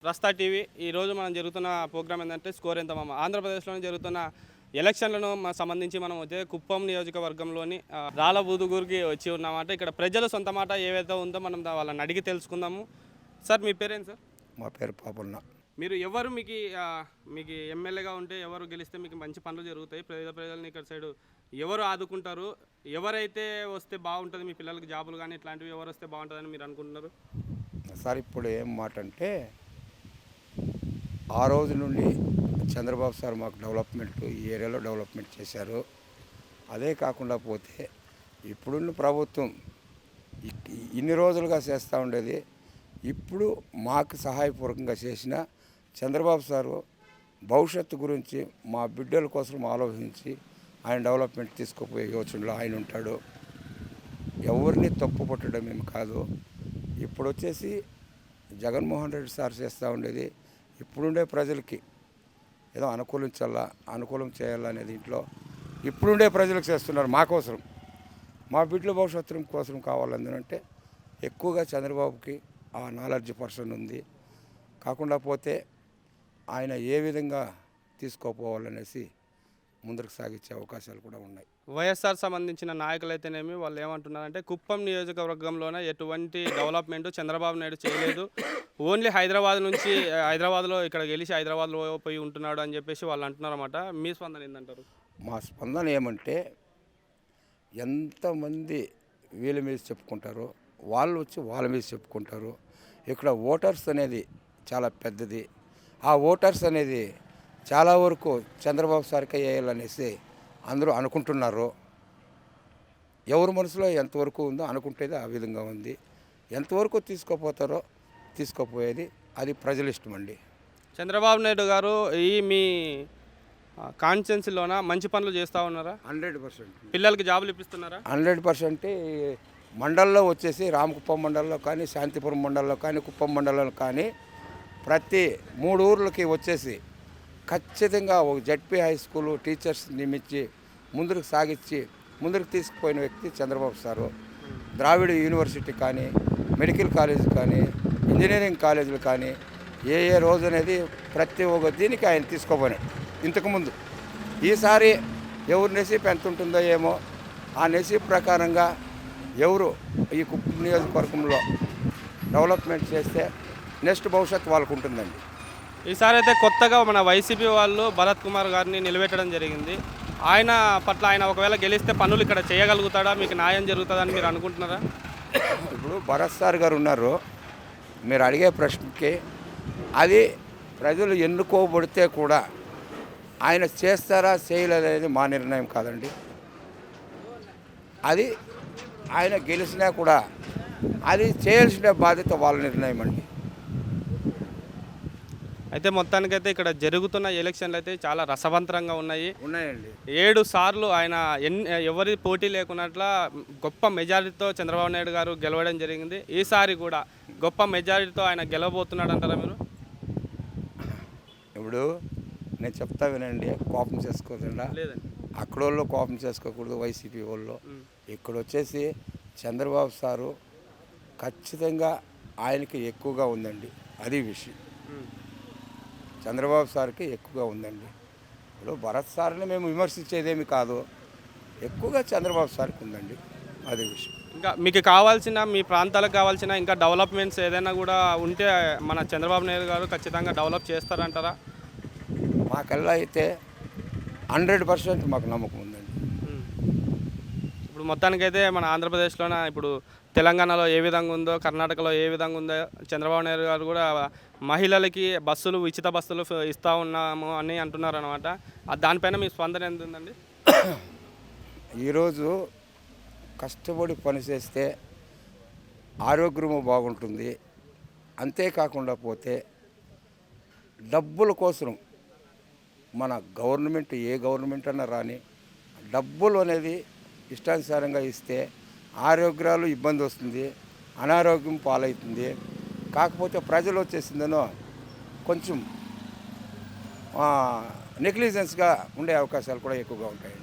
రస్తా TV ఈరోజు మనం జరుగుతున్న ప్రోగ్రామ్ ఏంటంటే స్కోర్ ఎంత మామ ఆంధ్రప్రదేశ్లోని జరుగుతున్న ఎలక్షన్లను సంబంధించి మనం వచ్చే కుప్పం నియోజకవర్గంలోని రాళ్ళబూదుగూరికి వచ్చి ఉన్నామంట. ఇక్కడ ప్రజల సొంత మాట ఏవైతే ఉందో మనం వాళ్ళని అడిగి తెలుసుకుందాము. సార్ మీ పేరేంటి సార్? మా పేరు పాపన్న. మీరు ఎవరు మీకు ఎమ్మెల్యేగా ఉంటే ఎవరు గెలిస్తే మీకు మంచి పనులు జరుగుతాయి, ప్రజల్ని ఇక్కడ సైడు ఎవరు ఆదుకుంటారు, ఎవరైతే వస్తే బాగుంటుంది, మీ పిల్లలకి జాబులు కానీ ఇట్లాంటివి ఎవరు వస్తే బాగుంటుందని మీరు అనుకుంటున్నారు? సార్ ఇప్పుడు ఏం మాట అంటే ఆ రోజు నుండి చంద్రబాబు సార్ మాకు డెవలప్మెంట్ ఈ ఏరియాలో డెవలప్మెంట్ చేశారు. అదే కాకుండా పోతే ఇప్పుడున్న ప్రభుత్వం ఇన్ని రోజులుగా చేస్తూ ఉండేది ఇప్పుడు మాకు సహాయపూర్వకంగా చేసిన చంద్రబాబు సారు భవిష్యత్తు గురించి మా బిడ్డల కోసం ఆలోచించి ఆయన డెవలప్మెంట్ తీసుకుపోయే యోచనలో ఆయన ఉంటాడు. ఎవరిని తప్పు పట్టడం ఏమి కాదు. ఇప్పుడు వచ్చేసి జగన్మోహన్ రెడ్డి సార్ చేస్తూ ఉండేది ఇప్పుడుండే ప్రజలకి ఏదో అనుకూలం చేయాలనే దీంట్లో ఇప్పుడుండే ప్రజలకు చేస్తున్నారు. మా కోసం మా బిడ్డల భవిష్యత్తు కోసం కావాలంటే ఎక్కువగా చంద్రబాబుకి ఆ నాలెడ్జ్ పర్సన్ ఉంది. కాకుండా పోతే ఆయన ఏ విధంగా తీసుకోపోవాలనేసి ముందుకు సాగించే అవకాశాలు కూడా ఉన్నాయి. వైఎస్ఆర్ సంబంధించిన నాయకులు అయితేనేమి వాళ్ళు ఏమంటున్నారంటే కుప్పం నియోజకవర్గంలోనే ఎటువంటి డెవలప్మెంట్ చంద్రబాబు నాయుడు చేయలేదు, ఓన్లీ హైదరాబాద్లో ఇక్కడ గెలిచి హైదరాబాద్లో పోయి ఉంటున్నాడు అని చెప్పేసి వాళ్ళు అంటున్నారు అన్నమాట. మీ స్పందన ఏంటంటారు? మా స్పందన ఏమంటే ఎంతమంది వీళ్ళ మీద చెప్పుకుంటారో వాళ్ళు వచ్చి వాళ్ళ మీద చెప్పుకుంటారు. ఇక్కడ ఓటర్స్ అనేది చాలా పెద్దది. ఆ ఓటర్స్ అనేది చాలా వరకు చంద్రబాబు సార్కే వేయాలనేసి అందరూ అనుకుంటున్నారు. ఎవరి మనసులో ఎంతవరకు ఉందో అనుకుంటేది ఆ విధంగా ఉంది. ఎంతవరకు తీసుకుపోయేది అది ప్రజల ఇష్టం అండి. చంద్రబాబు నాయుడు గారు మీ కాన్స్టిట్యున్సీలోన మంచి పనులు చేస్తూ ఉన్నారా? 100%. పిల్లలకి జాబులు ఇప్పిస్తున్నారా? 100%. మండలంలో వచ్చేసి రామకుప్పం మండలంలో కానీ, శాంతిపురం మండలంలో కానీ, కుప్పం మండలంలో కానీ ప్రతి 3 ఊర్లకి వచ్చేసి ఖచ్చితంగా ఒక జడ్పీ హై స్కూలు టీచర్స్ నియమించి ముందుకు తీసుకుపోయిన వ్యక్తి చంద్రబాబు సారు. ద్రావిడ యూనివర్సిటీ కానీ, మెడికల్ కాలేజ్ కానీ, ఇంజనీరింగ్ కాలేజీలు కానీ ఏ రోజు అనేది ప్రతి ఒక్క దీనికి ఆయన తీసుకోపోయినాడు ఇంతకుముందు. ఈసారి ఎవరు నెసిప్ ఎంత ఉంటుందో ఏమో ఆ నెసిప్ ప్రకారంగా ఎవరు ఈ కుప్పం నియోజకవర్గంలో డెవలప్మెంట్ చేస్తే నెక్స్ట్ భవిష్యత్తు వాళ్ళకు ఉంటుందండి. ఈసారి అయితే కొత్తగా మన వైసీపీ వాళ్ళు భరత్ కుమార్ గారిని నిలబెట్టడం జరిగింది. ఆయన ఒకవేళ గెలిస్తే పనులు ఇక్కడ చేయగలుగుతాడా, మీకు న్యాయం జరుగుతుందని మీరు అనుకుంటున్నారా? ఇప్పుడు భరత్ సార్ గారు ఉన్నారు. మీరు అడిగే ప్రశ్నకి అది ప్రజలు ఎన్నుకోబడితే కూడా ఆయన చేస్తారా చేయలేదనేది మా నిర్ణయం కాదండి. అది ఆయన గెలిచినా కూడా అది చేయాల్సిన బాధ్యత వాళ్ళ నిర్ణయం అండి. అయితే మొత్తానికైతే ఇక్కడ జరుగుతున్న ఎలక్షన్లు అయితే చాలా రసవంతరంగా ఉన్నాయండి. 7 సార్లు ఆయన ఎవరి పోటీ లేకున్నట్ల గొప్ప మెజారిటీతో చంద్రబాబు నాయుడు గారు గెలవడం జరిగింది. ఈసారి కూడా గొప్ప మెజారిటీతో ఆయన గెలవబోతున్నాడు అంటారా మీరు? ఇప్పుడు నేను చెప్తా వినండి, కోపం చేసుకోకుండా. లేదండి, అక్కడ వాళ్ళు కోపం చేసుకోకూడదు, వైసీపీ వాళ్ళు. ఇక్కడ వచ్చేసి చంద్రబాబు సారు ఖచ్చితంగా ఆయనకి ఎక్కువగా ఉందండి. అది విషయం. చంద్రబాబు సార్కి ఎక్కువగా ఉందండి. ఇప్పుడు భరత్ సార్ని మేము విమర్శించేదేమి కాదు, ఎక్కువగా చంద్రబాబు సార్కి ఉందండి. అది విషయం. ఇంకా మీకు మీ ప్రాంతాలకు కావాల్సిన ఇంకా డెవలప్మెంట్స్ ఏదైనా కూడా ఉంటే మన చంద్రబాబు నాయుడు గారు ఖచ్చితంగా డెవలప్ చేస్తారంటారా? మాకల్లా అయితే 100% మాకు నమ్మకం ఉందండి. ఇప్పుడు మొత్తానికైతే మన ఆంధ్రప్రదేశ్లోన ఇప్పుడు తెలంగాణలో ఏ విధంగా ఉందో, కర్ణాటకలో ఏ విధంగా ఉందో చంద్రబాబు నాయుడు గారు కూడా మహిళలకి ఉచిత బస్సులు ఇస్తూ ఉన్నాము అని అంటున్నారు అనమాట. దానిపైన మీ స్పందన ఎంత ఉందండి? ఈరోజు కష్టపడి పనిచేస్తే ఆరోగ్యము బాగుంటుంది. అంతేకాకుండా పోతే డబ్బుల కోసం మన గవర్నమెంట్ ఏ గవర్నమెంట్ అన్నా రాని డబ్బులు అనేది ఇష్టానుసారంగా ఇస్తే ఆరోగ్యాలు ఇబ్బంది వస్తుంది, అనారోగ్యం పాలవుతుంది. కాకపోతే ప్రజలు వచ్చేసిందనో కొంచెం నెగ్లిజెన్స్గా ఉండే అవకాశాలు కూడా ఎక్కువగా ఉంటాయి.